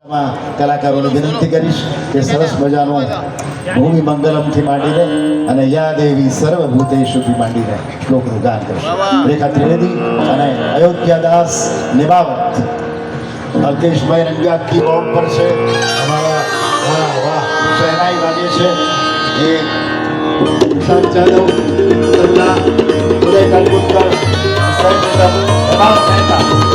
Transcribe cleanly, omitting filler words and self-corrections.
કલાકારોને વિનંતી કરીશ કે સરસ મજાનું ભૂમિ મંગલમથી માંડીને અને યા દેવી સર્વભૂતેશુથી માંડીને શ્લોકનું ગાન કરશે રેખા ત્રિવેદી અને અયોધ્યાદાસ નિભાવત અલ્કેશભાઈ રંગિયા કીબોર્ડ પર છે અમારા વાહ વાહ શહેનાઈ વાગે છે એ નિશાંત જાદવ ઉદય કાલગુટકર હેમાંગ મહેતા